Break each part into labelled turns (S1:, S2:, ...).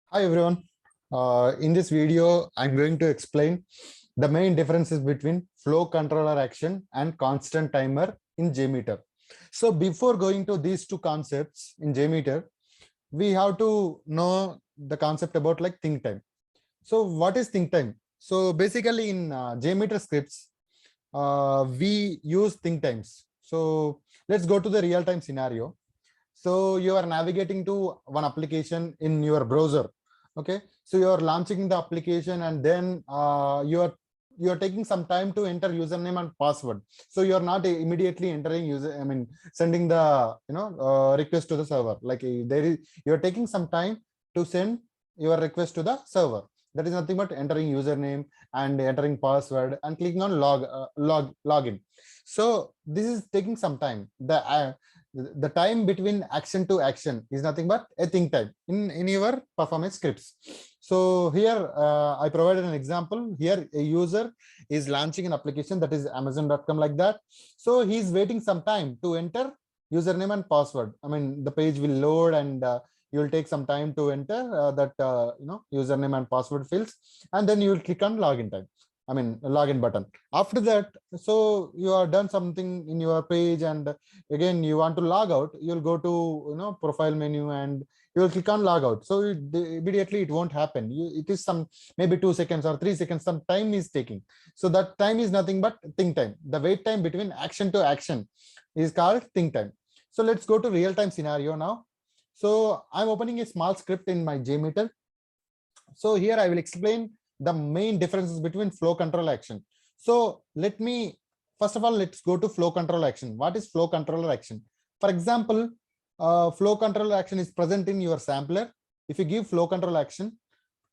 S1: Hi everyone. In this video, I'm going to explain the main differences between flow controller action and constant timer in JMeter. So before going to these two concepts in JMeter, we have to know the concept about like think time. So what is think time? So basically in JMeter scripts, we use think times. So let's go to the real time scenario. So you are navigating to one application in your browser. Okay, so you are launching the application and then you are taking some time to enter username and password. So you are not immediately entering sending the request to the server. Like there is, you are taking some time to send your request to the server. That is nothing but entering username and entering password and clicking on login. So this is taking some time. The time between action to action is nothing but a think time in your performance scripts. So here I provided an example. Here a user is launching an application that is amazon.com like that. So he's waiting some time to enter username and password. I mean, the page will load and you will take some time to enter that username and password fields, and then you will click on login time. I mean, login button. After that, so you are done something in your page, and again you want to log out. You'll go to profile menu and you will click on log out. So immediately it won't happen. It is some maybe 2 seconds or 3 seconds. Some time is taking. So that time is nothing but think time. The wait time between action to action is called think time. So let's go to real time scenario now. So I'm opening a small script in my JMeter. So here I will explain the main differences between flow control action. So let me, first of all, let's go to flow control action. What is flow controller action? For example, flow control action is present in your sampler. If you give flow control action,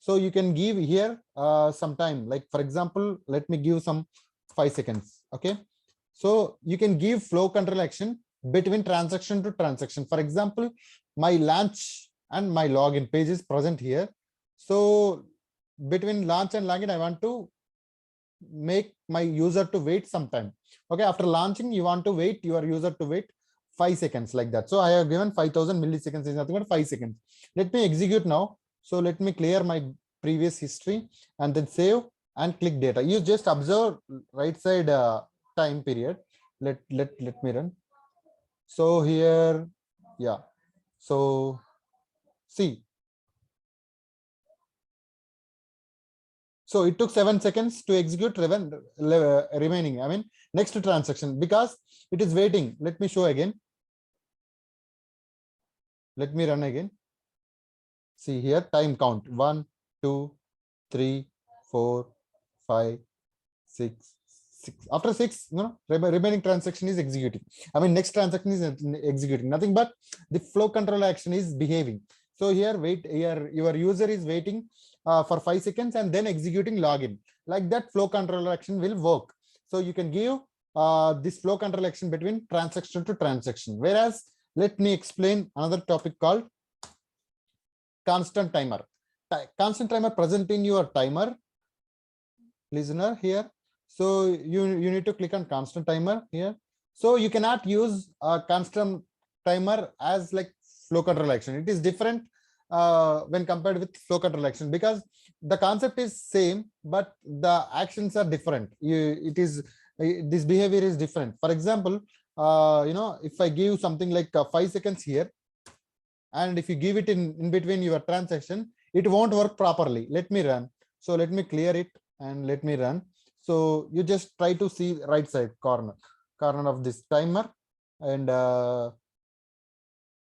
S1: so you can give here some time. Like for example, let me give some 5 seconds. Okay. So you can give flow control action between transaction to transaction. For example, my launch and my login page is present here. So between launch and login, I want to make my user to wait some time. Okay, after launching, you want to wait your user to wait 5 seconds like that. So I have given 5000 milliseconds is nothing but 5 seconds. Let me execute now. So let me clear my previous history and then save and click data. You just observe right side time period. Let me run. So here, yeah. So see. So it took 7 seconds to execute remaining. I mean, next transaction because it is waiting. Let me show again. Let me run again. See here, time count 1, 2, 3, 4, 5, 6. After 6, remaining transaction is executing. I mean, next transaction is executing. Nothing but the flow control action is behaving. So here, wait here, your user is waiting for 5 seconds and then executing login. Like that, flow control action will work. So you can give this flow control action between transaction to transaction. Whereas, let me explain another topic called constant timer. Constant timer present in your timer listener here. So you need to click on constant timer here. So you cannot use a constant timer as like flow control action. It is different when compared with flow control action because the concept is same, but the actions are different. This behavior is different. For example, if I give something like 5 seconds here, and if you give it in between your transaction, it won't work properly. Let me run. So let me clear it and let me run. So you just try to see right side corner of this timer, and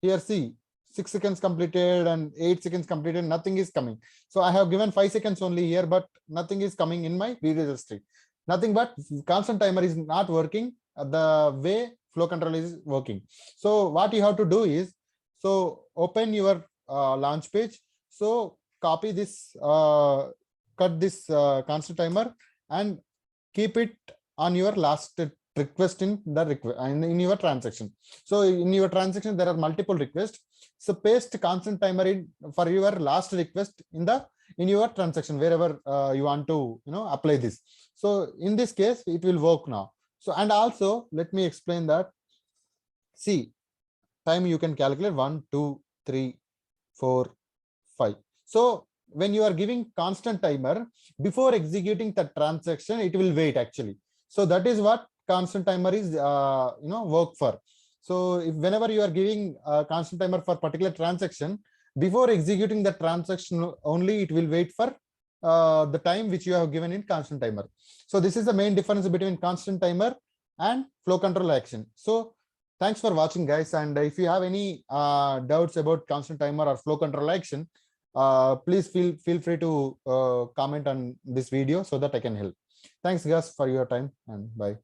S1: here see 6 seconds completed and 8 seconds completed, nothing is coming. So I have given 5 seconds only here, but nothing is coming in my video history. Nothing but constant timer is not working the way flow control is working. So what you have to do is, so open your launch page. So copy this, cut this constant timer and keep it on your last request in the in your transaction. So in your transaction, there are multiple requests. So paste constant timer in for your last request in your transaction, wherever you want to apply this. So in this case, it will work now. So and also let me explain that. See, time you can calculate 1, 2, 3, 4, 5. So when you are giving constant timer, before executing the transaction, it will wait actually. So that is what constant timer is work for. So if whenever you are giving a constant timer for particular transaction, before executing the transaction only, it will wait for the time which you have given in constant timer. So this is the main difference between constant timer and flow control action. So thanks for watching, guys. And if you have any doubts about constant timer or flow control action, please feel free to comment on this video so that I can help. Thanks, guys, for your time, and bye.